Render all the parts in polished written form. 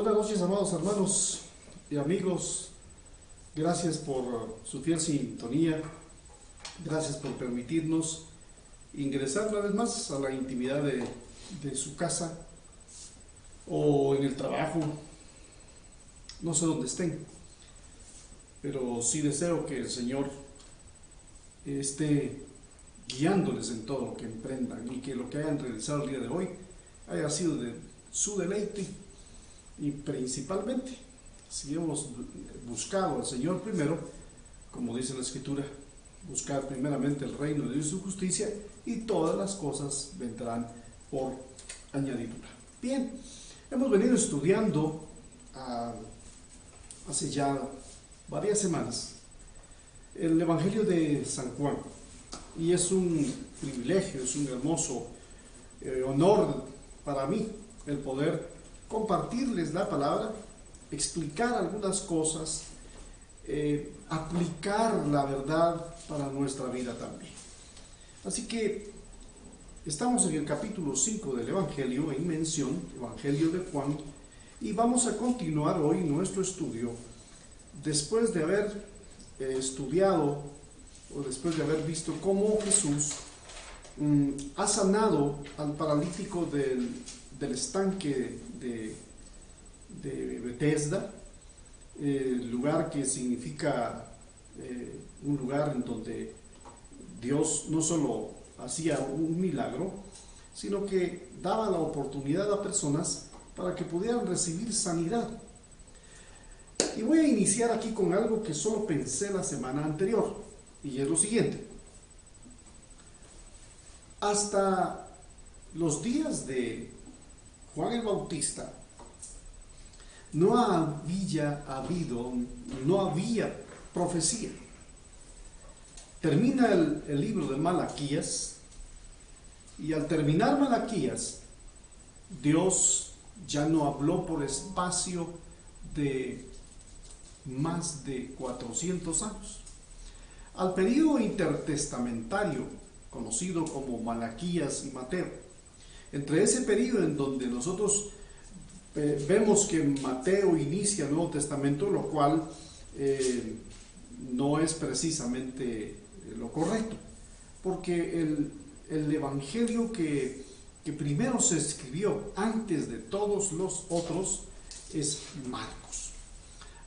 Buenas noches, amados hermanos y amigos. Gracias por su fiel sintonía. Gracias por permitirnos ingresar una vez más a la intimidad de su casa o en el trabajo. No sé dónde estén, pero sí deseo que el Señor esté guiándoles en todo lo que emprendan y que lo que hayan realizado el día de hoy haya sido de su deleite. Y principalmente, si hemos buscado al Señor primero, como dice la Escritura, buscar primeramente el reino de Dios y su justicia, y todas las cosas vendrán por añadidura. Bien, hemos venido estudiando hace ya varias semanas el Evangelio de San Juan, y es un privilegio, es un hermoso honor para mí el poder compartirles la palabra, explicar algunas cosas, aplicar la verdad para nuestra vida también. Así que estamos en el capítulo 5 del Evangelio en mención, Evangelio de Juan, y vamos a continuar hoy nuestro estudio después de haber estudiado o después de haber visto cómo Jesús ha sanado al paralítico del estanque de Betesda, lugar que significa un lugar en donde Dios no solo hacía un milagro, sino que daba la oportunidad a personas para que pudieran recibir sanidad. Y voy a iniciar aquí con algo que solo pensé la semana anterior, y es lo siguiente. Hasta los días de Juan el Bautista no había profecía. Termina el libro de Malaquías, y al terminar Malaquías, Dios ya no habló por espacio de más de 400 años. Al periodo intertestamentario, conocido como Malaquías y Mateo, entre ese periodo en donde nosotros vemos que Mateo inicia el Nuevo Testamento, lo cual no es precisamente lo correcto, porque el evangelio que primero se escribió antes de todos los otros es Marcos.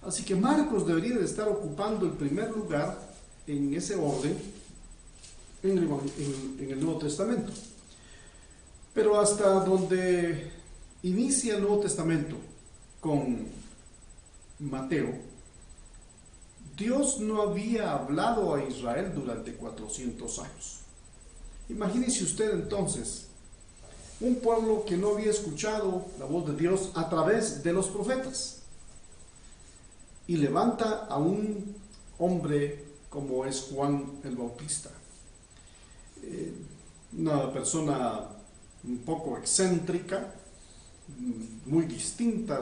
Así que Marcos debería de estar ocupando el primer lugar en ese orden en el Nuevo Testamento. Pero hasta donde inicia el Nuevo Testamento con Mateo, Dios no había hablado a Israel durante 400 años. Imagínese usted entonces un pueblo que no había escuchado la voz de Dios a través de los profetas, y levanta a un hombre como es Juan el Bautista, una persona un poco excéntrica, muy distinta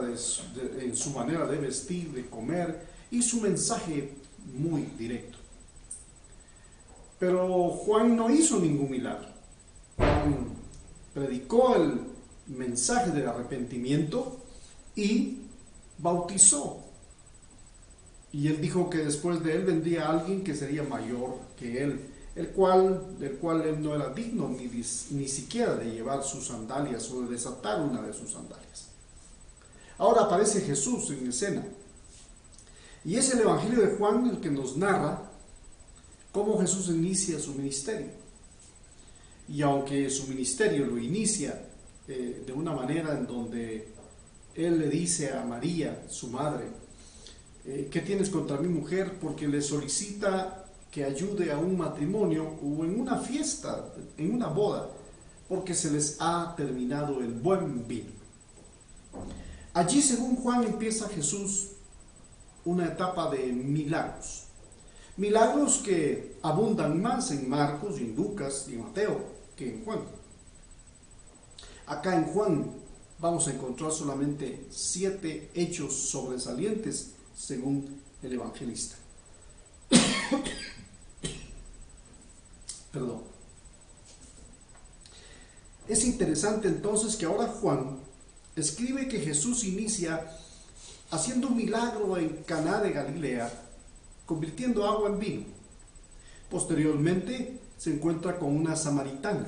en su manera de vestir, de comer, y su mensaje muy directo. Pero Juan no hizo ningún milagro. Juan predicó el mensaje del arrepentimiento y bautizó. Y él dijo que después de él vendría alguien que sería mayor que él, del cual él no era digno ni siquiera de llevar sus sandalias o de desatar una de sus sandalias. Ahora aparece Jesús en escena, y es el Evangelio de Juan el que nos narra cómo Jesús inicia su ministerio. Y aunque su ministerio lo inicia de una manera en donde él le dice a María, su madre, ¿qué tienes contra mi mujer?, porque le solicita que ayude a un matrimonio o en una fiesta, en una boda, porque se les ha terminado el buen vino. Allí, según Juan, empieza Jesús una etapa de milagros. Milagros que abundan más en Marcos y en Lucas y en Mateo que en Juan. Acá en Juan vamos a encontrar solamente 7 hechos sobresalientes según el evangelista.— Es interesante entonces que ahora Juan escribe que Jesús inicia haciendo un milagro en Caná de Galilea, convirtiendo agua en vino. Posteriormente se encuentra con una samaritana,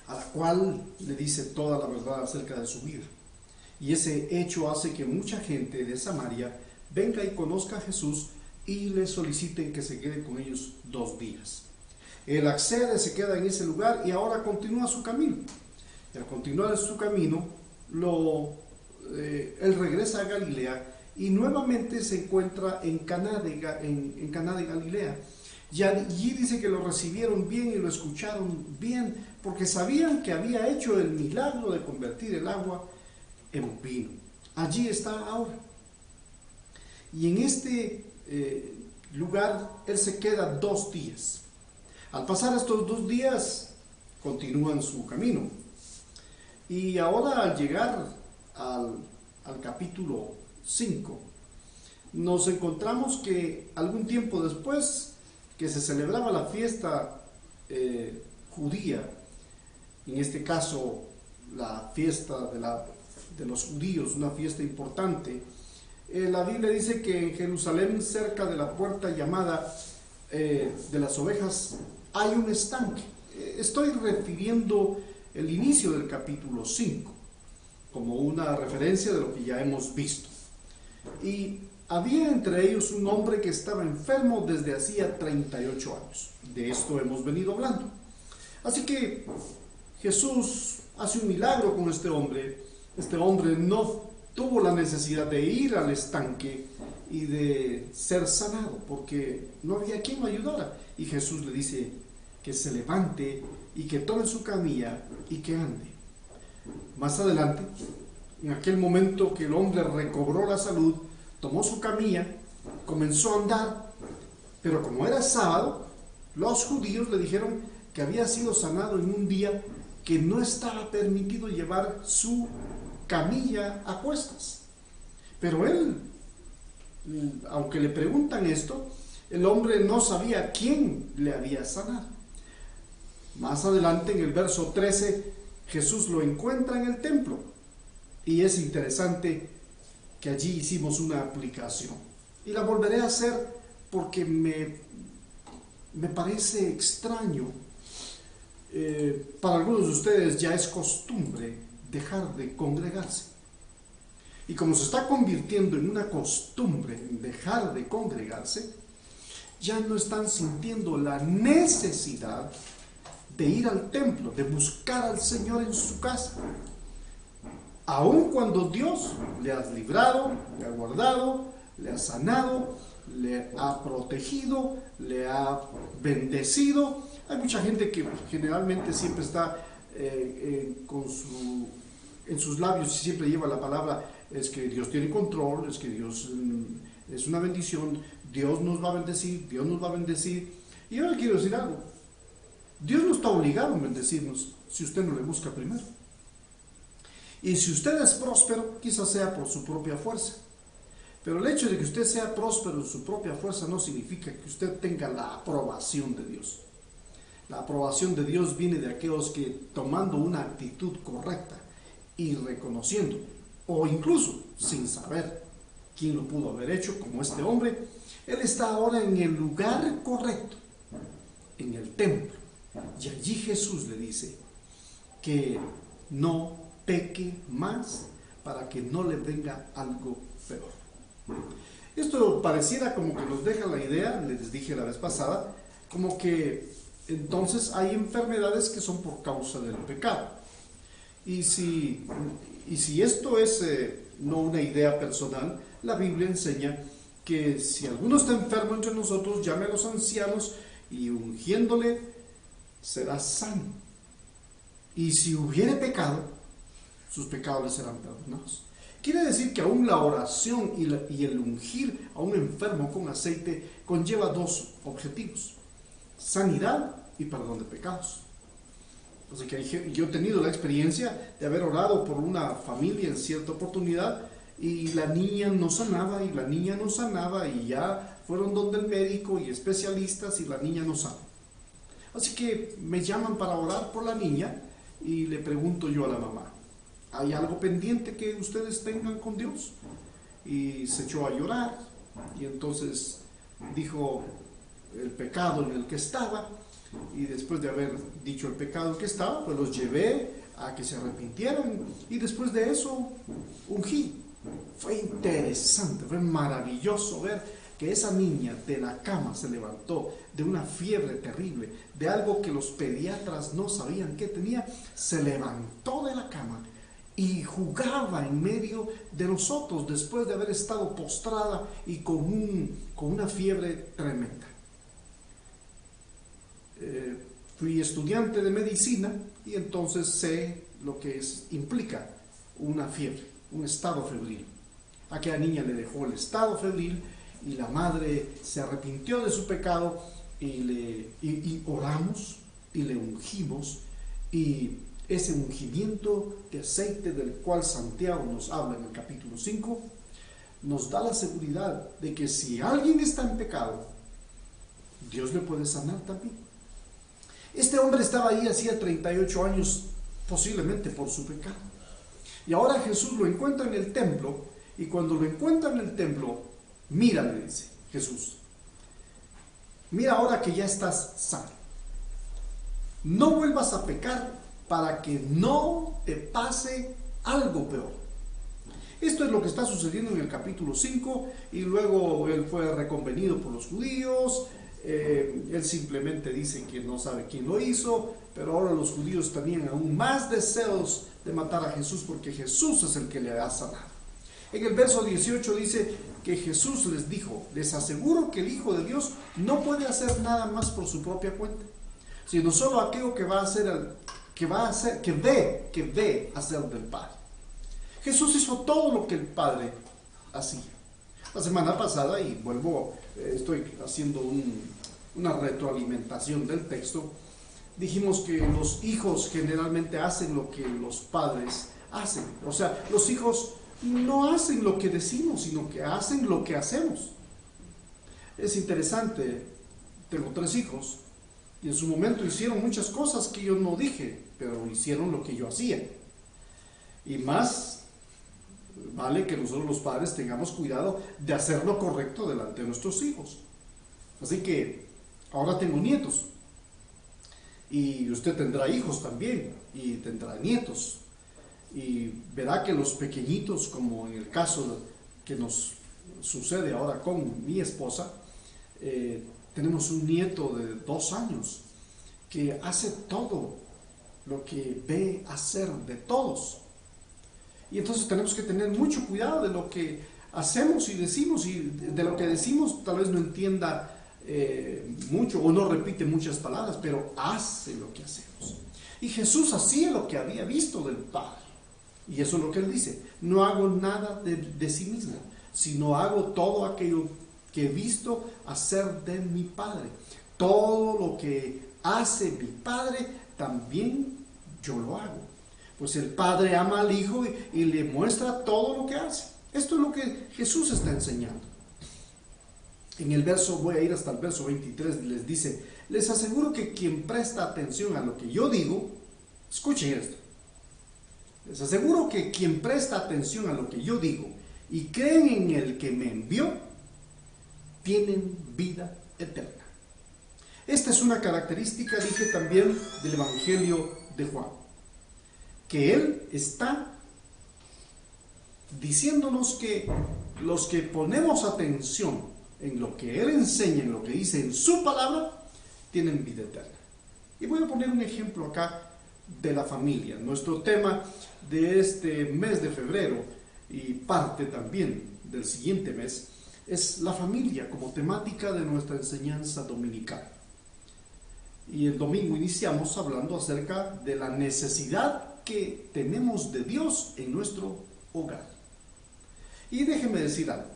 a la cual le dice toda la verdad acerca de su vida. Y ese hecho hace que mucha gente de Samaria venga y conozca a Jesús y le soliciten que se quede con ellos 2 días. Él accede, se queda en ese lugar y ahora continúa su camino. Y al continuar su camino, él regresa a Galilea y nuevamente se encuentra en Caná de Galilea. Y allí dice que lo recibieron bien y lo escucharon bien, porque sabían que había hecho el milagro de convertir el agua en vino. Allí está ahora. Y en este lugar él se queda 2 días. Al pasar estos 2 días, continúan su camino. Y ahora al llegar al capítulo 5, nos encontramos que algún tiempo después que se celebraba la fiesta judía, en este caso la fiesta de los judíos, una fiesta importante, la Biblia dice que en Jerusalén, cerca de la puerta llamada de las ovejas, hay un estanque. Estoy refiriendo el inicio del capítulo 5 como una referencia de lo que ya hemos visto. Y había entre ellos un hombre que estaba enfermo desde hacía 38 años. De esto hemos venido hablando. Así que Jesús hace un milagro con este hombre. Este hombre no tuvo la necesidad de ir al estanque y de ser sanado, porque no había quien lo ayudara. Y Jesús le dice que se levante y que tome su camilla y que ande. Más adelante, en aquel momento que el hombre recobró la salud, tomó su camilla, comenzó a andar, pero como era sábado, los judíos le dijeron que había sido sanado en un día que no estaba permitido llevar su camilla a cuestas. Pero él, aunque le preguntan esto, el hombre no sabía quién le había sanado. Más adelante, en el verso 13, Jesús lo encuentra en el templo. Y es interesante que allí hicimos una aplicación. Y la volveré a hacer porque me parece extraño. Para algunos de ustedes ya es costumbre dejar de congregarse. Y como se está convirtiendo en una costumbre dejar de congregarse, ya no están sintiendo la necesidad de ir al templo, de buscar al Señor en su casa. Aun cuando Dios le ha librado, le ha guardado, le ha sanado, le ha protegido, le ha bendecido. Hay mucha gente que generalmente siempre está en sus labios y siempre lleva la palabra, es que Dios tiene control, es que Dios es una bendición, Dios nos va a bendecir, Dios nos va a bendecir. Y yo le quiero decir algo: Dios no está obligado a bendecirnos si usted no le busca primero. Y si usted es próspero, quizás sea por su propia fuerza. Pero el hecho de que usted sea próspero en su propia fuerza no significa que usted tenga la aprobación de Dios. La aprobación de Dios viene de aquellos que, tomando una actitud correcta y reconociendo, o incluso sin saber quién lo pudo haber hecho, como este hombre, él está ahora en el lugar correcto, en el templo. Y allí Jesús le dice que no peque más para que no le venga algo peor. Esto pareciera como que nos deja la idea, les dije la vez pasada, como que entonces hay enfermedades que son por causa del pecado. Y si esto es no una idea personal, la Biblia enseña que si alguno está enfermo entre nosotros, llame a los ancianos y ungiéndole será sano. Y si hubiere pecado, sus pecados le serán perdonados. Quiere decir que aún la oración y el ungir a un enfermo con aceite conlleva 2 objetivos: sanidad y perdón de pecados. Así que yo he tenido la experiencia de haber orado por una familia en cierta oportunidad y la niña no sanaba y ya fueron donde el médico y especialistas y la niña no sana. Así que me llaman para orar por la niña y le pregunto yo a la mamá: ¿hay algo pendiente que ustedes tengan con Dios? Y se echó a llorar, y entonces dijo el pecado en el que estaba, y después de haber dicho el pecado en el que estaba, pues los llevé a que se arrepintieran, y después de eso ungí. Fue interesante, fue maravilloso ver que esa niña de la cama se levantó de una fiebre terrible, de algo que los pediatras no sabían que tenía. Se levantó de la cama y jugaba en medio de nosotros después de haber estado postrada y con una fiebre tremenda. Fui estudiante de medicina y entonces sé lo que implica una fiebre, un estado febril. A aquella niña le dejó el estado febril y la madre se arrepintió de su pecado y oramos y le ungimos, y ese ungimiento de aceite del cual Santiago nos habla en el capítulo 5 nos da la seguridad de que si alguien está en pecado, Dios le puede sanar también. Este hombre estaba ahí hacía 38 años, posiblemente por su pecado. Y ahora Jesús lo encuentra en el templo, y cuando lo encuentra en el templo, mira, le dice Jesús, mira ahora que ya estás sano, no vuelvas a pecar para que no te pase algo peor. Esto es lo que está sucediendo en el capítulo 5, y luego él fue reconvenido por los judíos. Él simplemente dice que no sabe quién lo hizo, pero ahora los judíos tenían aún más deseos de matar a Jesús, porque Jesús es el que le ha sanado. En el verso 18 dice que Jesús les dijo: les aseguro que el Hijo de Dios no puede hacer nada más por su propia cuenta, sino solo aquello que ve hacer del Padre. Jesús hizo todo lo que el Padre hacía. La semana pasada, y estoy haciendo una retroalimentación del texto, dijimos que los hijos generalmente hacen lo que los padres hacen. O sea, los hijos no hacen lo que decimos, sino que hacen lo que hacemos. Es interesante, tengo 3 hijos, y en su momento hicieron muchas cosas que yo no dije, pero hicieron lo que yo hacía. Y más vale que nosotros los padres tengamos cuidado de hacer lo correcto delante de nuestros hijos. Así que ahora tengo nietos, y usted tendrá hijos también, y tendrá nietos, y verá que los pequeñitos, como en el caso que nos sucede ahora con mi esposa, tenemos un nieto de 2 años que hace todo lo que ve hacer de todos. Y entonces tenemos que tener mucho cuidado de lo que hacemos y decimos, y de lo que decimos tal vez no entienda mucho o no repite muchas palabras, pero hace lo que hacemos. Y Jesús hacía lo que había visto del Padre, y eso es lo que él dice: no hago nada de sí mismo, sino hago todo aquello que he visto hacer de mi Padre. Todo lo que hace mi Padre también yo lo hago. Pues el Padre ama al Hijo y le muestra todo lo que hace. Esto es lo que Jesús está enseñando. En el verso, voy a ir hasta el verso 23, les dice: les aseguro que quien presta atención a lo que yo digo, escuchen esto, les aseguro que quien presta atención a lo que yo digo y creen en el que me envió, tienen vida eterna. Esta es una característica, dije también, del Evangelio de Juan, que él está diciéndonos que los que ponemos atención en lo que él enseña, en lo que dice en su palabra, tienen vida eterna. Y voy a poner un ejemplo acá de la familia. Nuestro tema de este mes de febrero, y parte también del siguiente mes, es la familia como temática de nuestra enseñanza dominical. Y el domingo iniciamos hablando acerca de la necesidad que tenemos de Dios en nuestro hogar. Y déjenme decir algo: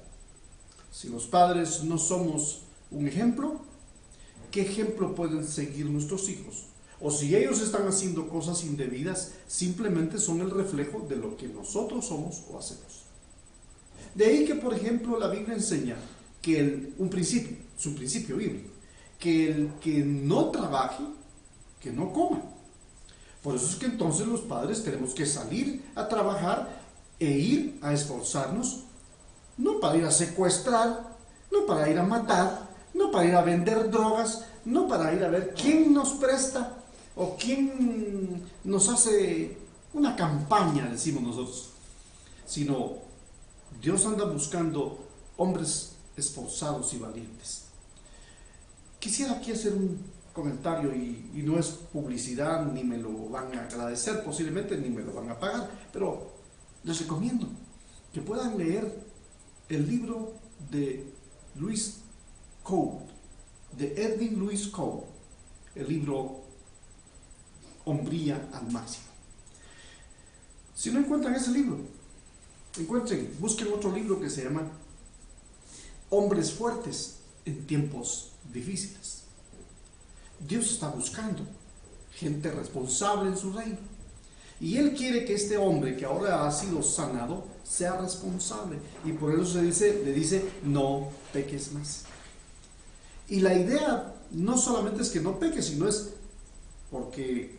si los padres no somos un ejemplo, ¿qué ejemplo pueden seguir nuestros hijos? O si ellos están haciendo cosas indebidas, simplemente son el reflejo de lo que nosotros somos o hacemos. De ahí que, por ejemplo, la Biblia enseña que un principio bíblico, que el que no trabaje, que no coma. Por eso es que entonces los padres tenemos que salir a trabajar e ir a esforzarnos, no para ir a secuestrar, no para ir a matar, no para ir a vender drogas, no para ir a ver quién nos presta o quién nos hace una campaña, decimos nosotros, sino Dios anda buscando hombres esforzados y valientes. Quisiera aquí hacer un comentario y no es publicidad, ni me lo van a agradecer posiblemente, ni me lo van a pagar, pero les recomiendo que puedan leer el libro de Lewis Cole, de Edwin Lewis Cole, el libro Hombría al Máximo. Si no encuentran ese libro, busquen otro libro que se llama Hombres Fuertes en Tiempos Difíciles. Dios está buscando gente responsable en su reino. Y Él quiere que este hombre que ahora ha sido sanado sea responsable. Y por eso le dice, no peques más. Y la idea no solamente es que no peques, sino es porque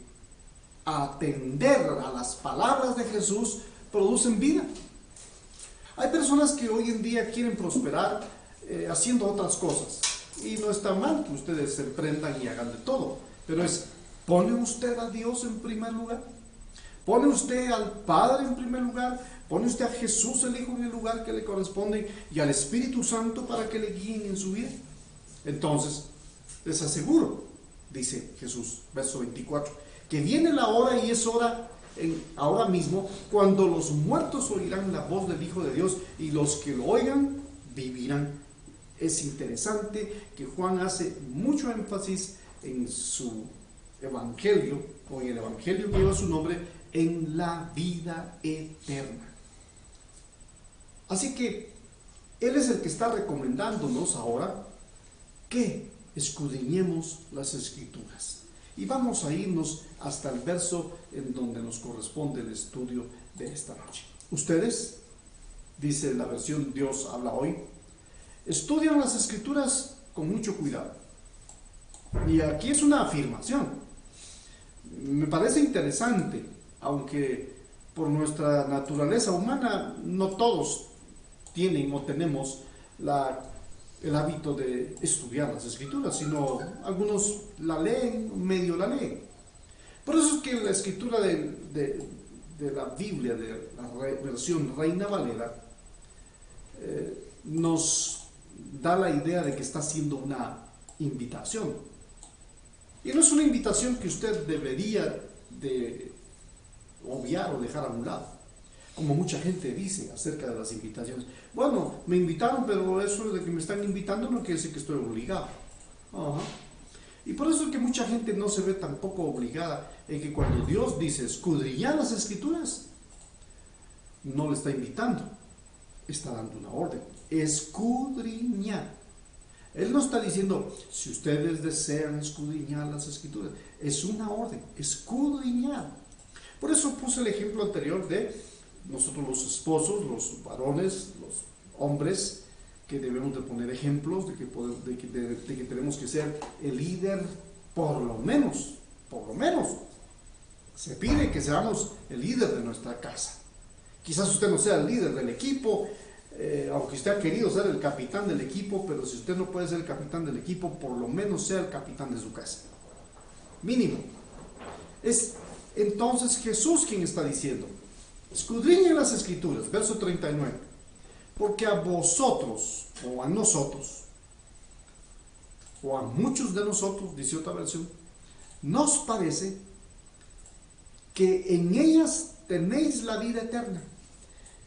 atender a las palabras de Jesús producen vida. Hay personas que hoy en día quieren prosperar haciendo otras cosas. Y no está mal que ustedes se emprendan y hagan de todo. Pero ¿pone usted a Dios en primer lugar? ¿Pone usted al Padre en primer lugar? ¿Pone usted a Jesús el Hijo en el lugar que le corresponde y al Espíritu Santo para que le guíen en su vida? Entonces, les aseguro, dice Jesús, verso 24, que viene la hora y es hora ahora mismo cuando los muertos oirán la voz del Hijo de Dios y los que lo oigan vivirán. Es interesante que Juan hace mucho énfasis en su evangelio, o en el evangelio que lleva su nombre, en la vida eterna. Así que Él es el que está recomendándonos ahora que escudriñemos las Escrituras. Y vamos a irnos hasta el verso en donde nos corresponde el estudio de esta noche. Ustedes, dice la versión Dios habla hoy, estudian las Escrituras con mucho cuidado. Y aquí es una afirmación. Me parece interesante, aunque por nuestra naturaleza humana no todos tienen o tenemos el hábito de estudiar las Escrituras, sino algunos la leen, medio la leen. Por eso es que la escritura de la Biblia, de la versión Reina Valera, nos da la idea de que está haciendo una invitación. Y no es una invitación que usted debería de obviar o dejar a un lado, como mucha gente dice acerca de las invitaciones. Bueno, me invitaron, pero eso de que me están invitando no quiere decir que estoy obligado. Ajá. Y por eso es que mucha gente no se ve tampoco obligada en que cuando Dios dice escudriñar las Escrituras, no le está invitando, está dando una orden. Escudriñar. Él no está diciendo, si ustedes desean escudriñar las Escrituras, es una orden, escudriñar. Por eso puse el ejemplo anterior de nosotros los esposos, los varones, los hombres, que debemos de poner ejemplos de que tenemos que ser el líder, por lo menos, se pide que seamos el líder de nuestra casa. Quizás usted no sea el líder del equipo, aunque usted ha querido ser el capitán del equipo, pero si usted no puede ser el capitán del equipo, por lo menos sea el capitán de su casa. Mínimo. Es entonces Jesús quien está diciendo, escudriñen las Escrituras, verso 39, porque a vosotros, o a nosotros, o a muchos de nosotros, dice otra versión, nos parece que en ellas tenéis la vida eterna.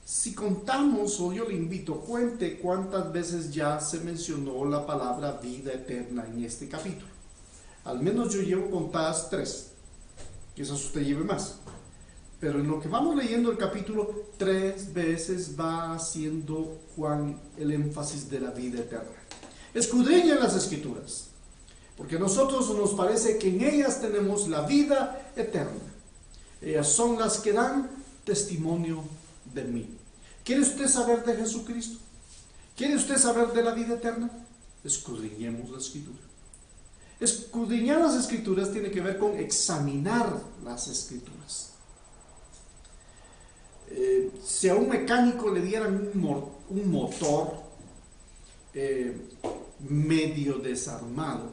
Si contamos, o yo le invito, cuente cuántas veces ya se mencionó la palabra vida eterna en este capítulo. Al menos yo llevo contadas 3, quizás usted lleve más. Pero en lo que vamos leyendo el capítulo, 3 veces va haciendo Juan el énfasis de la vida eterna. Escudriñen las Escrituras, porque a nosotros nos parece que en ellas tenemos la vida eterna. Ellas son las que dan testimonio de mí. ¿Quiere usted saber de Jesucristo? ¿Quiere usted saber de la vida eterna? Escudriñemos la Escritura. Escudriñar las Escrituras tiene que ver con examinar las Escrituras. Si a un mecánico le dieran un motor medio desarmado,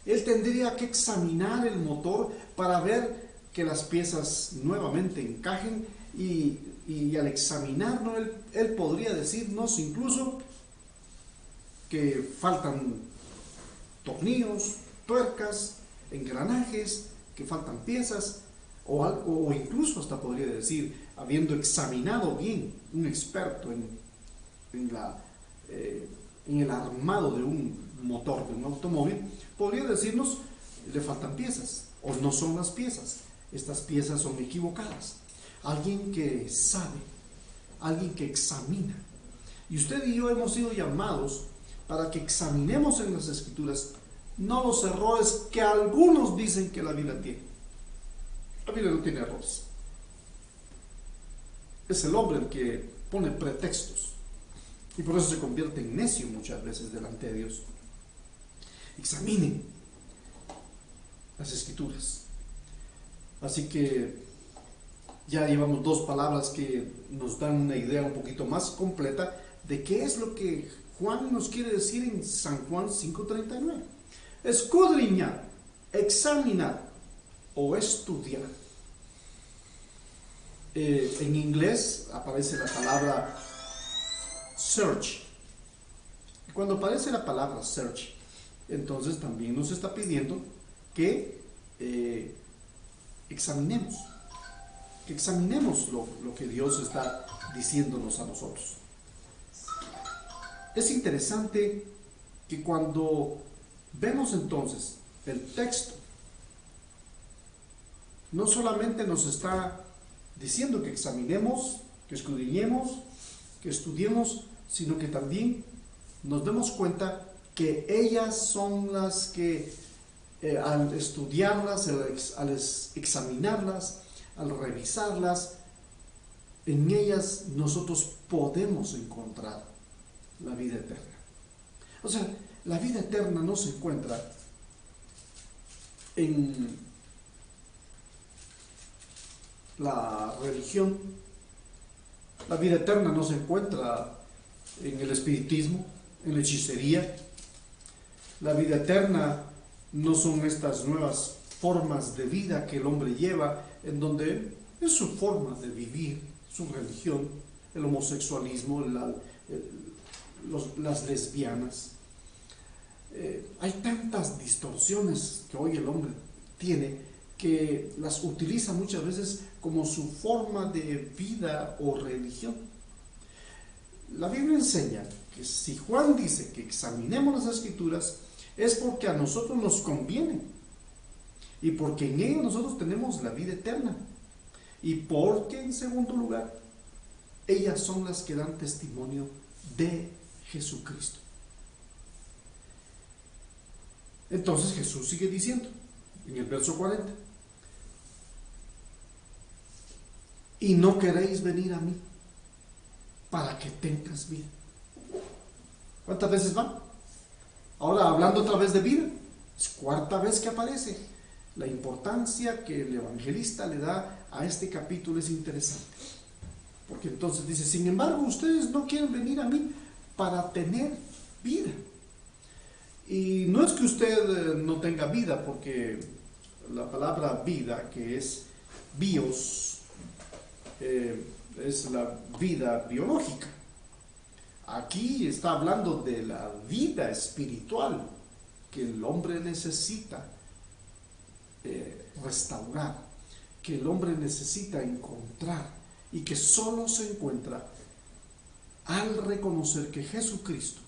él tendría que examinar el motor para ver que las piezas nuevamente encajen y al examinarlo él podría decirnos incluso que faltan tornillos, tuercas, engranajes, que faltan piezas o incluso hasta podría decir, habiendo examinado bien, un experto en el armado de un motor, de un automóvil, podría decirnos, le faltan piezas o no son las piezas, estas piezas son equivocadas. Alguien que sabe, alguien que examina. Y usted y yo hemos sido llamados para que examinemos en las Escrituras no los errores que algunos dicen que la Biblia tiene. La Biblia no tiene errores. Es el hombre el que pone pretextos y por eso se convierte en necio muchas veces delante de Dios. Examinen las Escrituras. Así que ya llevamos dos palabras que nos dan una idea un poquito más completa de qué es lo que Juan nos quiere decir en San Juan 5:39. Escudriñar, examinar o estudiar. En inglés aparece la palabra search. Cuando aparece la palabra search, entonces también nos está pidiendo que examinemos lo que Dios está diciéndonos a nosotros. Es interesante que cuando vemos entonces el texto, no solamente nos está diciendo que examinemos, que escudriñemos, que estudiemos, sino que también nos demos cuenta que ellas son las que al estudiarlas, al examinarlas, al revisarlas, en ellas nosotros podemos encontrar la vida eterna. O sea, la vida eterna no se encuentra en la religión, la vida eterna no se encuentra en el espiritismo, en la hechicería. La vida eterna no son estas nuevas formas de vida que el hombre lleva, en donde es su forma de vivir, su religión, el homosexualismo, las lesbianas. Hay tantas distorsiones que hoy el hombre tiene que las utiliza muchas veces como su forma de vida o religión. La Biblia enseña que si Juan dice que examinemos las Escrituras, es porque a nosotros nos conviene y porque en ello nosotros tenemos la vida eterna y porque en segundo lugar ellas son las que dan testimonio de Jesucristo. Entonces Jesús sigue diciendo en el verso 40: y no queréis venir a mí para que tengas vida. ¿Cuántas veces va? Ahora hablando otra vez de vida, es cuarta vez que aparece. La importancia que el evangelista le da a este capítulo es interesante, porque entonces dice: sin embargo, ustedes no quieren venir a mí para tener vida. Y no es que usted no tenga vida, porque la palabra vida, que es bios, es la vida biológica. Aquí está hablando de la vida espiritual que el hombre necesita restaurar, que el hombre necesita encontrar y que solo se encuentra al reconocer que Jesucristo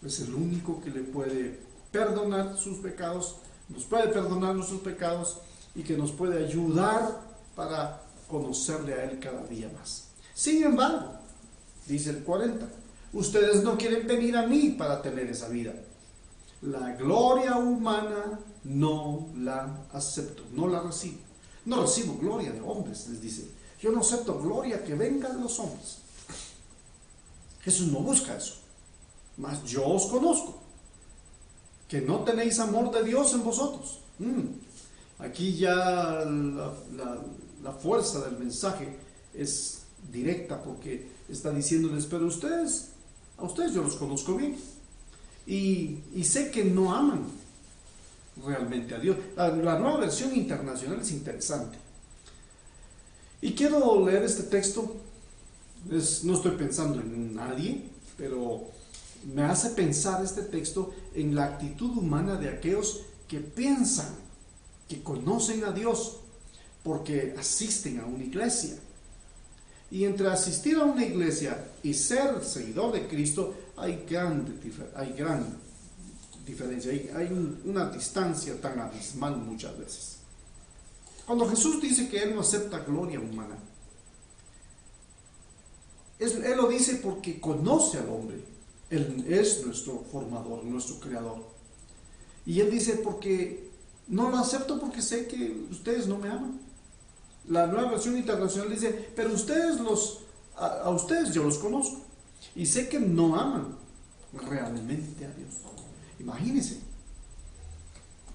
es el único que le puede perdonar sus pecados, nos puede perdonar nuestros pecados y que nos puede ayudar para conocerle a Él cada día más. Sin embargo, dice el 40, ustedes no quieren venir a mí para tener esa vida. La gloria humana no la acepto, no la recibo. No recibo gloria de hombres, les dice. Yo no acepto gloria que venga de los hombres. Jesús no busca eso. Mas yo os conozco. que no tenéis amor de Dios en vosotros. Aquí ya la fuerza del mensaje es directa, porque está diciéndoles, pero a ustedes yo los conozco bien y sé que no aman realmente a Dios. La nueva versión internacional es interesante y quiero leer este texto. No estoy pensando en nadie, pero me hace pensar este texto en la actitud humana de aquellos que piensan que conocen a Dios porque asisten a una iglesia. Y entre asistir a una iglesia y ser seguidor de Cristo hay gran diferencia, hay una distancia tan abismal muchas veces. Cuando Jesús dice que Él no acepta gloria humana, Él lo dice porque conoce al hombre. Él es nuestro formador, nuestro creador. Y Él dice, porque no lo acepto porque sé que ustedes no me aman. La nueva versión internacional dice, pero a ustedes yo los conozco y sé que no aman realmente a Dios. Imagínense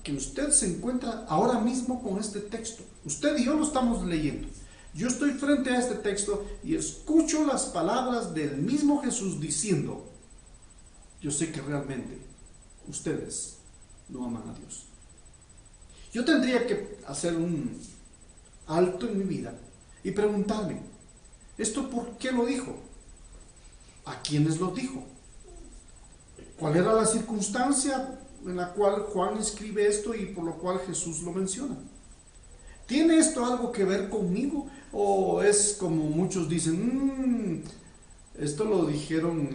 que usted se encuentra ahora mismo con este texto. Usted y yo lo estamos leyendo. Yo estoy frente a este texto y escucho las palabras del mismo Jesús diciendo, yo sé que realmente ustedes no aman a Dios. Yo tendría que hacer un alto en mi vida y preguntarme, ¿esto por qué lo dijo? ¿A quiénes lo dijo? ¿Cuál era la circunstancia en la cual Juan escribe esto y por lo cual Jesús lo menciona? ¿Tiene esto algo que ver conmigo? ¿O es como muchos dicen, esto lo dijeron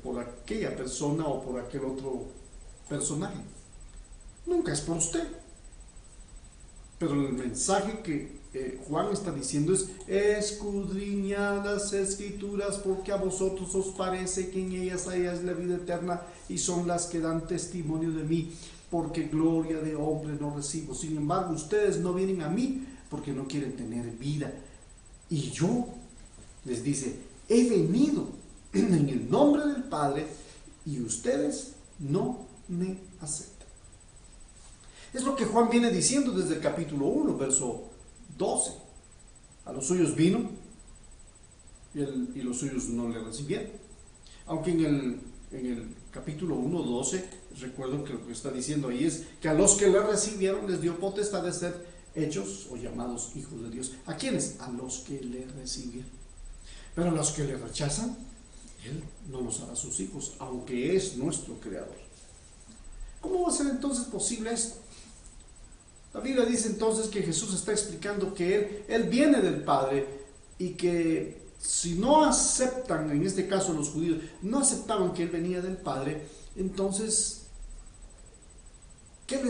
por aquella persona o por aquel otro personaje? Nunca es por usted. Pero el mensaje que Juan está diciendo es, escudriñad las escrituras porque a vosotros os parece que en ellas hay la vida eterna y son las que dan testimonio de mí, porque gloria de hombre no recibo. Sin embargo, ustedes no vienen a mí porque no quieren tener vida. Y yo, les dice, he venido en el nombre del Padre y ustedes no me aceptan. Es lo que Juan viene diciendo desde el capítulo 1, verso 12. A los suyos vino y los suyos no le recibieron. Aunque en el capítulo 1, 12, recuerdo que lo que está diciendo ahí es que a los que le recibieron les dio potestad de ser hechos o llamados hijos de Dios. ¿A quiénes? A los que le recibieron. Pero a los que le rechazan, Él no los hará sus hijos, aunque es nuestro creador. ¿Cómo va a ser entonces posible esto? La Biblia dice entonces que Jesús está explicando que Él viene del Padre y que si no aceptan, en este caso los judíos, no aceptaban que Él venía del Padre, entonces, ¿qué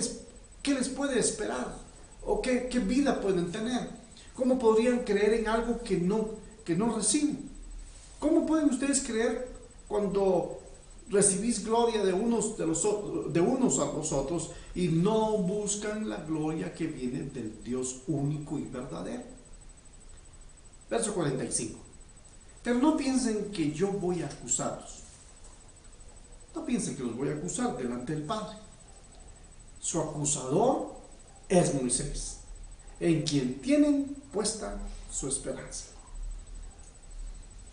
les puede esperar? ¿O qué vida pueden tener? ¿Cómo podrían creer en algo que no reciben? ¿Cómo pueden ustedes creer cuando recibís gloria de unos a los otros y no buscan la gloria que viene del Dios único y verdadero? Verso 45. Pero no piensen que yo voy a acusarlos. No piensen que los voy a acusar delante del Padre. Su acusador es Moisés, en quien tienen puesta su esperanza.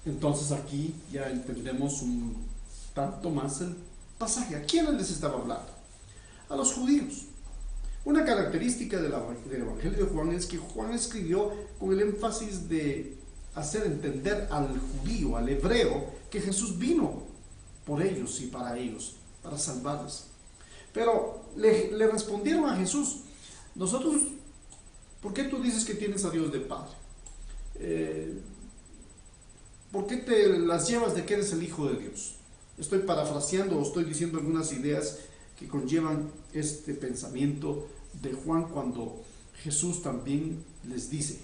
Entonces aquí ya entendemos un tanto más el pasaje. ¿A quiénes les estaba hablando? A los judíos. Una característica del Evangelio de Juan es que Juan escribió con el énfasis de hacer entender al judío, al hebreo, que Jesús vino por ellos y para ellos, para salvarles. Pero le respondieron a Jesús, nosotros, ¿por qué tú dices que tienes a Dios de Padre? ¿Por qué te las llevas de que eres el Hijo de Dios? Estoy parafraseando o estoy diciendo algunas ideas que conllevan este pensamiento de Juan cuando Jesús también les dice.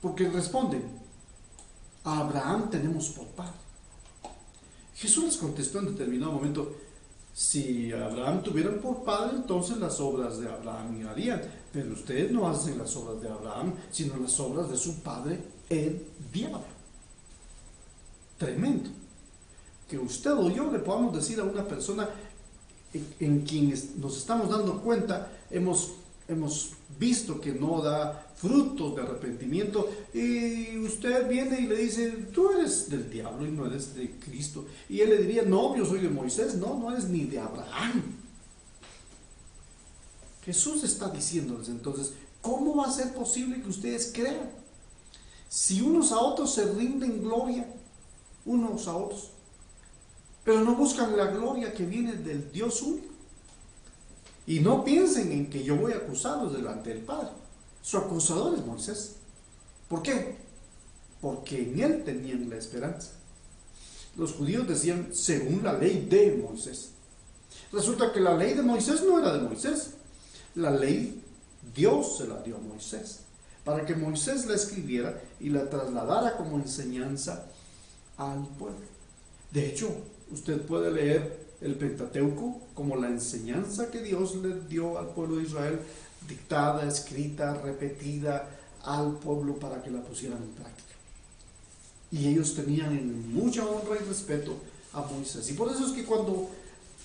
Porque responden, a Abraham tenemos por padre. Jesús les contestó en determinado momento, si Abraham tuvieran por padre, entonces las obras de Abraham harían, pero ustedes no hacen las obras de Abraham, sino las obras de su padre, el diablo. Tremendo. que usted o yo le podamos decir a una persona en quien nos estamos dando cuenta, hemos visto que no da frutos de arrepentimiento, y usted viene y le dice, tú eres del diablo y no eres de Cristo, y él le diría, no, yo soy de Moisés. No, no eres ni de Abraham. Jesús está diciéndoles entonces, ¿cómo va a ser posible que ustedes crean? Si unos a otros se rinden gloria, unos a otros, pero no buscan la gloria que viene del Dios único. Y no piensen en que yo voy a acusarlos delante del Padre. Su acusador es Moisés. ¿Por qué? Porque en él tenían la esperanza. Los judíos decían, según la ley de Moisés. Resulta que la ley de Moisés no era de Moisés. La ley Dios se la dio a Moisés, para que Moisés la escribiera y la trasladara como enseñanza al pueblo. De hecho, usted puede leer el Pentateuco como la enseñanza que Dios le dio al pueblo de Israel, dictada, escrita, repetida al pueblo para que la pusieran en práctica. Y ellos tenían en mucha honra y respeto a Moisés. Y por eso es que cuando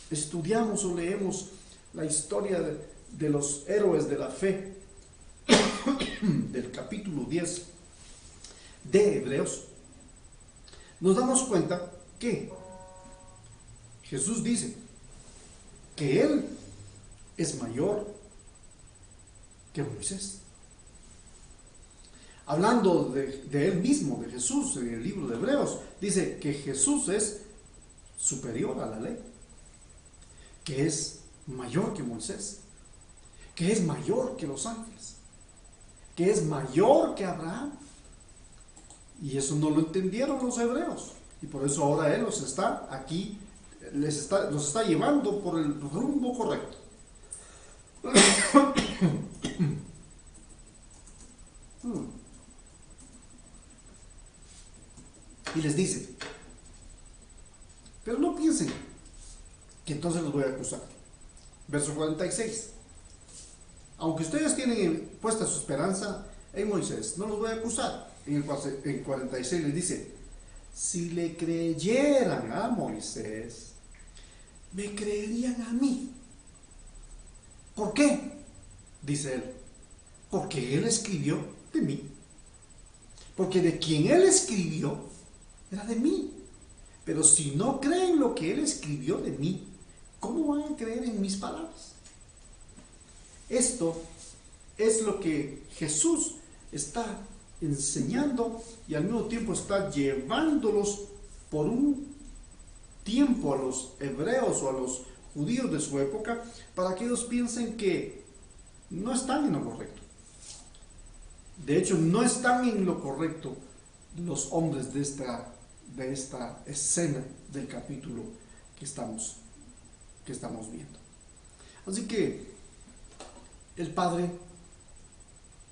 estudiamos o leemos la historia de los héroes de la fe del capítulo 10 de Hebreos, nos damos cuenta que Jesús dice que Él es mayor que Moisés. Hablando de Él mismo, de Jesús, en el libro de Hebreos, dice que Jesús es superior a la ley, que es mayor que Moisés, que es mayor que los ángeles, que es mayor que Abraham. Y eso no lo entendieron los hebreos, y por eso ahora Él los está aquí, los está llevando por el rumbo correcto. Y les dice, pero no piensen que entonces los voy a acusar. Verso 46. Aunque ustedes tienen puesta su esperanza en Moisés, no los voy a acusar. En 46 les dice, si le creyeran a Moisés, me creerían a mí. ¿Por qué? Dice él, porque él escribió de mí. Porque de quien él escribió era de mí. Pero si no creen lo que él escribió de mí, ¿cómo van a creer en mis palabras? Esto es lo que Jesús está enseñando y al mismo tiempo está llevándolos por un tiempo a los hebreos o a los judíos de su época, para que ellos piensen que no están en lo correcto. De hecho, no están en lo correcto los hombres de esta escena del capítulo que estamos viendo. Así que el Padre,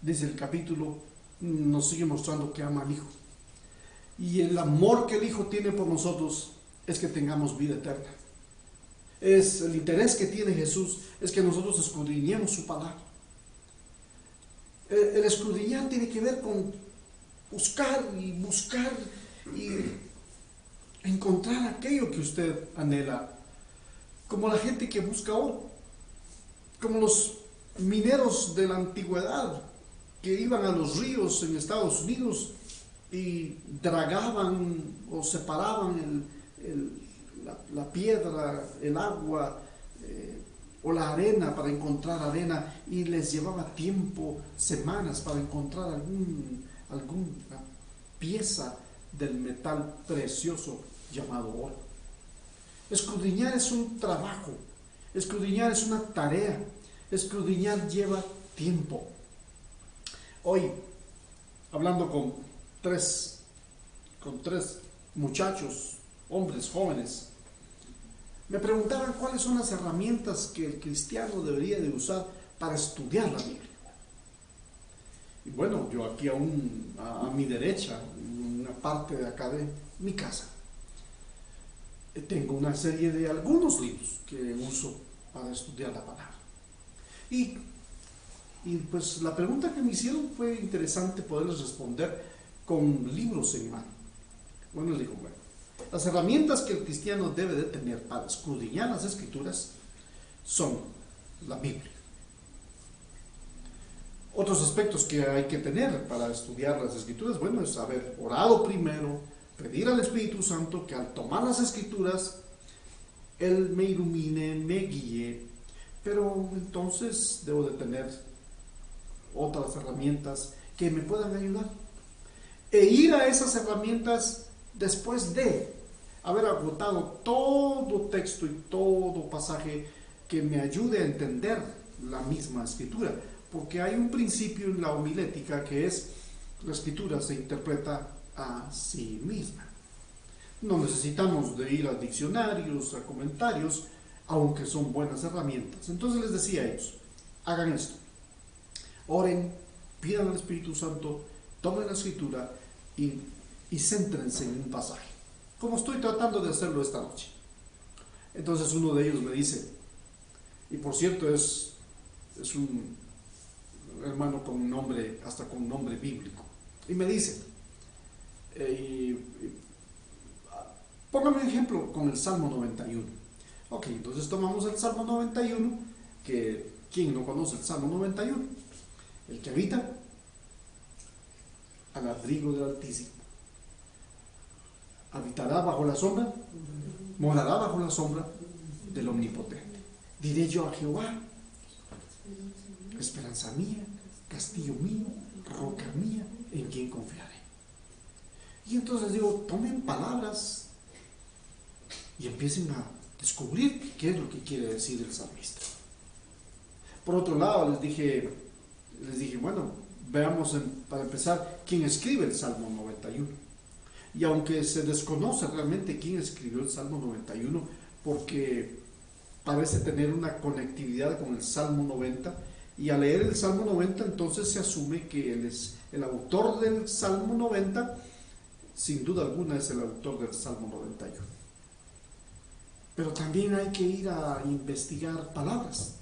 desde el capítulo, nos sigue mostrando que ama al Hijo. Y el amor que el Hijo tiene por nosotros es que tengamos vida eterna. El interés que tiene Jesús es que nosotros escudriñemos su palabra. El escudriñar tiene que ver con buscar y encontrar aquello que usted anhela, como la gente que busca oro, como los mineros de la antigüedad que iban a los ríos en Estados Unidos y dragaban o separaban la piedra, el agua o la arena para encontrar arena, y les llevaba tiempo, semanas, para encontrar alguna pieza del metal precioso llamado oro. Escudriñar es un trabajo, escudriñar es una tarea, escudriñar lleva tiempo. Hoy, hablando con tres muchachos, hombres jóvenes, me preguntaban cuáles son las herramientas que el cristiano debería de usar para estudiar la Biblia. Y bueno, yo aquí a mi derecha, en una parte de acá de mi casa, tengo una serie de algunos libros que uso para estudiar la palabra. Y pues la pregunta que me hicieron fue interesante poderles responder con libros en mano. Bueno, les digo, bueno, Las herramientas que el cristiano debe de tener para escudriñar las Escrituras son la Biblia. Otros aspectos que hay que tener para estudiar las Escrituras, bueno, es haber orado primero, pedir al Espíritu Santo que al tomar las Escrituras, Él me ilumine, me guíe, pero entonces debo de tener otras herramientas que me puedan ayudar. E ir a esas herramientas después de haber agotado todo texto y todo pasaje que me ayude a entender la misma Escritura. Porque hay un principio en la homilética que es: la Escritura se interpreta a sí misma. No necesitamos de ir a diccionarios, a comentarios, aunque son buenas herramientas. Entonces les decía a ellos: hagan esto, oren, pidan al Espíritu Santo, tomen la Escritura y céntrense en un pasaje, como estoy tratando de hacerlo esta noche. Entonces uno de ellos me dice, y por cierto es un hermano con un nombre, hasta con un nombre bíblico, y me dice, póngame un ejemplo con el Salmo 91. Ok, entonces tomamos el Salmo 91, que ¿quién no conoce el Salmo 91? El que habita al abrigo del Altísimo habitará bajo la sombra, morará bajo la sombra del Omnipotente. Diré yo a Jehová, esperanza mía, castillo mío, roca mía, en quien confiaré. Y entonces digo, tomen palabras y empiecen a descubrir qué es lo que quiere decir el salmista. Por otro lado, les dije, bueno, veamos para empezar quién escribe el Salmo 91. Y aunque se desconoce realmente quién escribió el Salmo 91, porque parece tener una conectividad con el Salmo 90, y al leer el Salmo 90 entonces se asume que él es el autor del Salmo 90, sin duda alguna es el autor del Salmo 91. Pero también hay que ir a investigar palabras.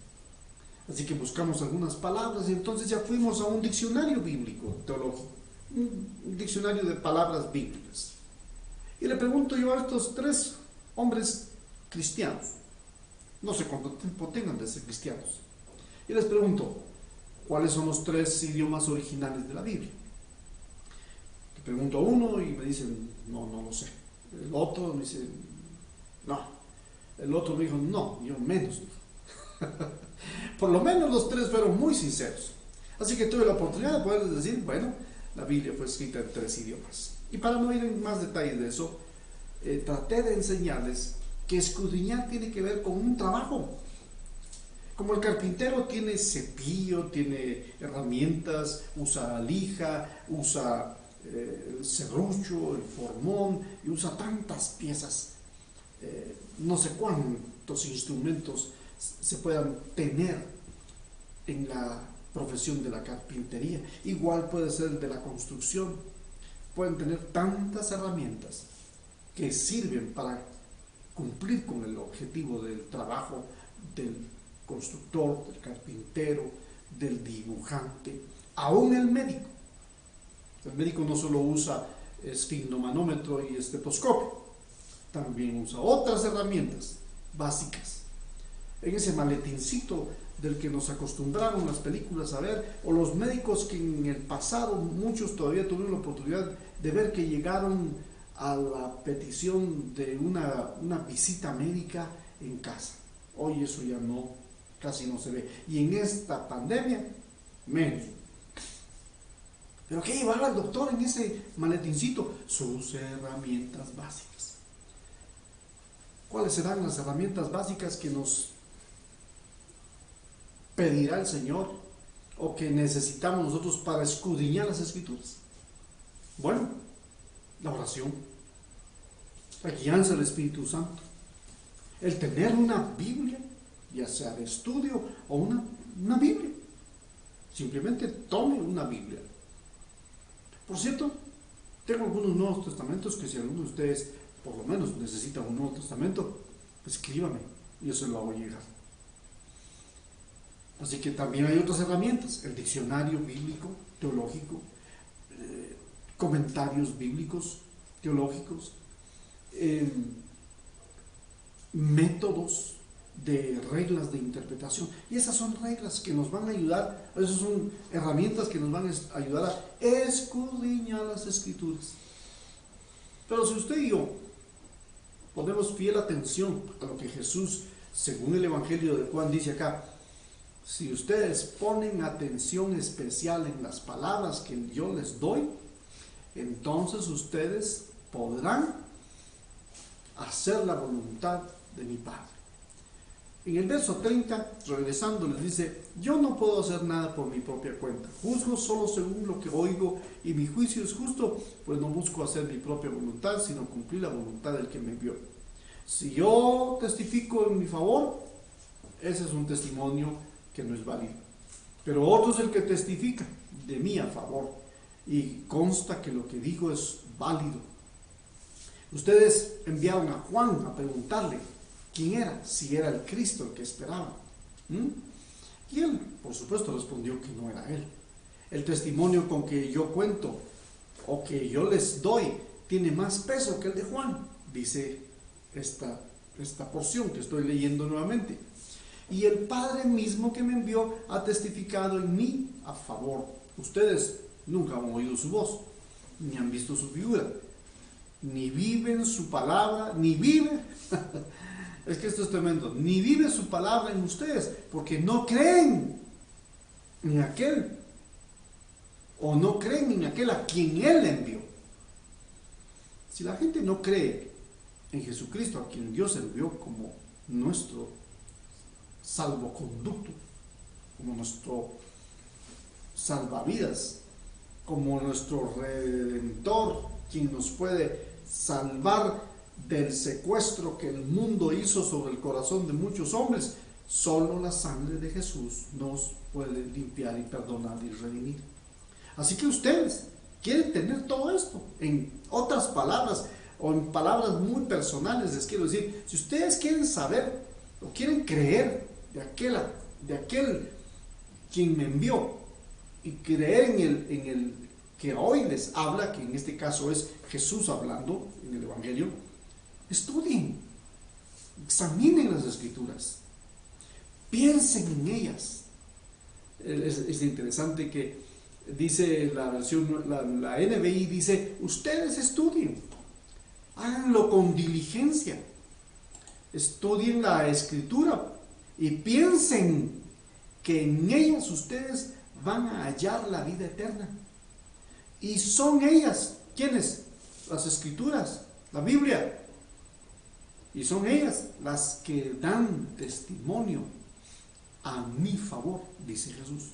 Así que buscamos algunas palabras y entonces ya fuimos a un diccionario bíblico teológico, un diccionario de palabras bíblicas. Y le pregunto yo a estos tres hombres cristianos, no sé cuánto tiempo tengan de ser cristianos, y les pregunto, ¿cuáles son los tres idiomas originales de la Biblia? Le pregunto a uno y me dicen, no lo sé. El otro me dice, no. El otro me dijo, no, yo menos. Por lo menos los tres fueron muy sinceros. Así que tuve la oportunidad de poderles decir, bueno, la Biblia fue escrita en 3 idiomas. Y para no ir en más detalles de eso, traté de enseñarles que escudriñar tiene que ver con un trabajo. Como el carpintero tiene cepillo, tiene herramientas, usa lija, usa el serrucho, el formón, y usa tantas piezas, no sé cuántos instrumentos se puedan tener en la profesión de la carpintería. Igual puede ser el de la construcción. Pueden tener tantas herramientas que sirven para cumplir con el objetivo del trabajo del constructor, del carpintero, del dibujante, aún el médico. El médico no solo usa esfigmomanómetro y estetoscopio, también usa otras herramientas básicas. En ese maletincito del que nos acostumbraron las películas a ver, o los médicos que en el pasado muchos todavía tuvieron la oportunidad de ver, que llegaron a la petición de una visita médica en casa. Hoy eso ya casi no se ve, y en esta pandemia menos. ¿Pero qué llevará el doctor en ese maletincito? Sus herramientas básicas. ¿Cuáles serán las herramientas básicas que nos pedirá el Señor o que necesitamos nosotros para escudriñar las Escrituras? Bueno, la oración, la guianza del Espíritu Santo, el tener una Biblia, ya sea de estudio o una Biblia. Simplemente tome una Biblia. Por cierto, tengo algunos Nuevos Testamentos que si alguno de ustedes por lo menos necesita un Nuevo Testamento, escríbame y yo se lo hago llegar. Así que también hay otras herramientas, el diccionario bíblico, teológico, comentarios bíblicos, teológicos, métodos, de reglas de interpretación. Y esas son reglas que nos van a ayudar, esas son herramientas que nos van a ayudar a escudriñar las Escrituras. Pero si usted y yo ponemos fiel atención a lo que Jesús, según el Evangelio de Juan, dice acá, si ustedes ponen atención especial en las palabras que yo les doy, entonces ustedes podrán hacer la voluntad de mi Padre. En el verso 30, regresando, les dice: yo no puedo hacer nada por mi propia cuenta, juzgo solo según lo que oigo, y mi juicio es justo, pues no busco hacer mi propia voluntad, sino cumplir la voluntad del que me envió. Si yo testifico en mi favor, ese es un testimonio que no es válido, pero otro es el que testifica de mí a favor, y consta que lo que digo es válido. Ustedes enviaron a Juan a preguntarle quién era, si era el Cristo el que esperaban. Y él, por supuesto, respondió que no era él. El testimonio con que yo cuento o que yo les doy tiene más peso que el de Juan, dice esta porción que estoy leyendo nuevamente. Y el Padre mismo que me envió ha testificado en mí a favor. Ustedes nunca han oído su voz, ni han visto su figura, ni viven su palabra, ni vive es que esto es tremendo, ni vive su palabra en ustedes, porque no creen en aquel, o no creen en aquel a quien Él envió. Si la gente no cree en Jesucristo, a quien Dios envió como nuestro salvoconducto, como nuestro salvavidas, como nuestro redentor, quien nos puede salvar del secuestro que el mundo hizo sobre el corazón de muchos hombres, solo la sangre de Jesús nos puede limpiar y perdonar y redimir. Así que ustedes quieren tener todo esto. En otras palabras, o en palabras muy personales, les quiero decir, si ustedes quieren saber o quieren creer de aquel quien me envió, y creer en el que hoy les habla, que en este caso es Jesús hablando en el Evangelio, estudien, examinen las Escrituras, piensen en ellas. Es interesante que dice la versión, la NBI dice: ustedes estudien, háganlo con diligencia, estudien la Escritura y piensen que en ellas ustedes van a hallar la vida eterna. Y son ellas, ¿quiénes? Las Escrituras, la Biblia. Y son ellas las que dan testimonio a mi favor, dice Jesús.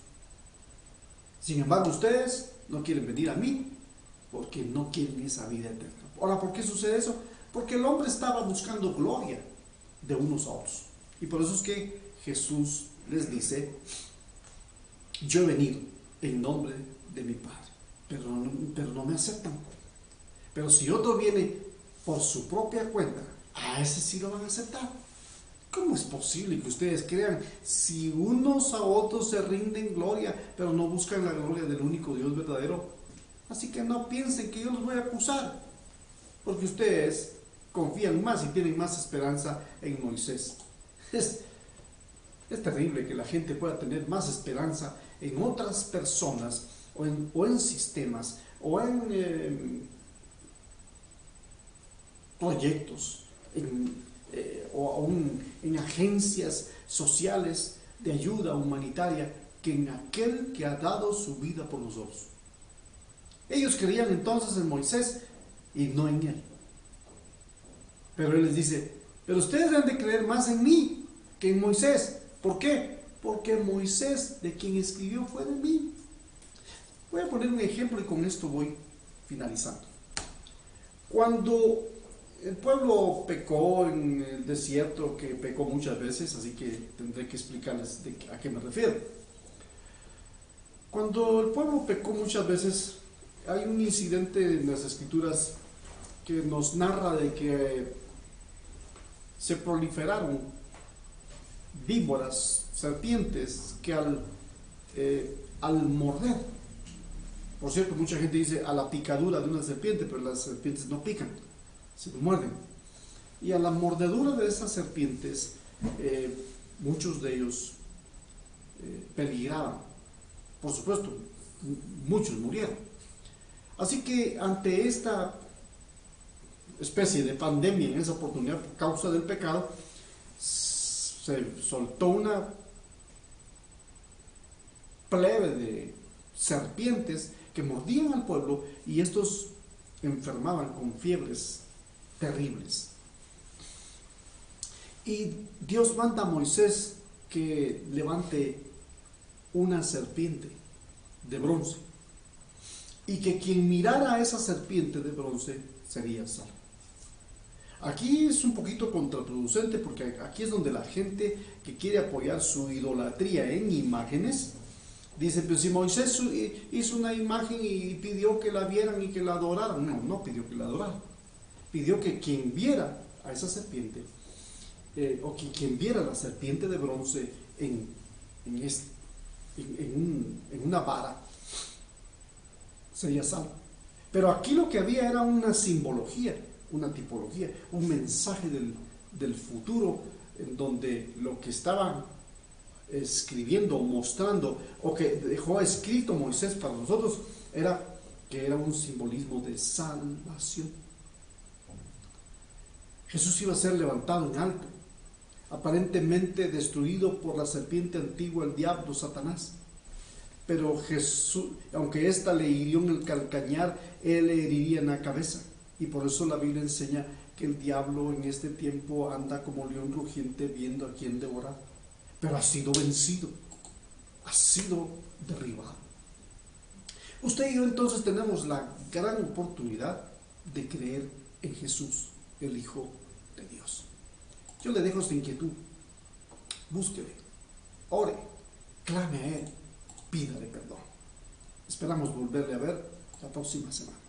Sin embargo, ustedes no quieren venir a mí porque no quieren esa vida eterna. Ahora, ¿por qué sucede eso? Porque el hombre estaba buscando gloria de unos a otros. Y por eso es que Jesús les dice: yo he venido en nombre de mi Padre, pero no me aceptan. Pero si otro viene por su propia cuenta, a ese sí lo van a aceptar. ¿Cómo es posible que ustedes crean si unos a otros se rinden gloria, pero no buscan la gloria del único Dios verdadero? Así que no piensen que yo los voy a acusar, porque ustedes confían más y tienen más esperanza en Moisés. Es terrible que la gente pueda tener más esperanza en otras personas o en sistemas o en proyectos, en agencias sociales de ayuda humanitaria, que en aquel que ha dado su vida por nosotros. Ellos creían entonces en Moisés y no en él. Pero él les dice: pero ustedes deben de creer más en mí que en Moisés. ¿Por qué? Porque Moisés, de quien escribió, fue de mí. Voy a poner un ejemplo y con esto voy finalizando. Cuando el pueblo pecó en el desierto, que pecó muchas veces, así que tendré que explicarles a qué me refiero. Cuando el pueblo pecó muchas veces, hay un incidente en las Escrituras que nos narra de que se proliferaron víboras, serpientes, que al morder, por cierto, mucha gente dice a la picadura de una serpiente, pero las serpientes no pican, se lo muerden. Y a la mordedura de esas serpientes, muchos de ellos peligraban. Por supuesto, muchos murieron. Así que ante esta especie de pandemia en esa oportunidad por causa del pecado, se soltó una plebe de serpientes que mordían al pueblo y estos enfermaban con fiebres terribles. Y Dios manda a Moisés que levante una serpiente de bronce y que quien mirara a esa serpiente de bronce sería salvo. Aquí es un poquito contraproducente porque aquí es donde la gente que quiere apoyar su idolatría en imágenes dice, pues si Moisés hizo una imagen y pidió que la vieran y que la adoraran. No pidió que la adoraran, pidió que quien viera a esa serpiente o que quien viera la serpiente de bronce en una vara sería salvo. Pero aquí lo que había era una simbología, una tipología, un mensaje del futuro, en donde lo que estaban escribiendo o mostrando, o que dejó escrito Moisés para nosotros, era que era un simbolismo de salvación. Jesús iba a ser levantado en alto, aparentemente destruido por la serpiente antigua, el diablo, Satanás. Pero Jesús, aunque ésta le hirió en el calcañar, él le heriría en la cabeza. Y por eso la Biblia enseña que el diablo en este tiempo anda como león rugiente viendo a quién devorar. Pero ha sido vencido, ha sido derribado. Usted y yo entonces tenemos la gran oportunidad de creer en Jesús, el Hijo de Dios. Yo le dejo esta inquietud. Búsquele, ore, clame a Él, pídale perdón. Esperamos volverle a ver la próxima semana.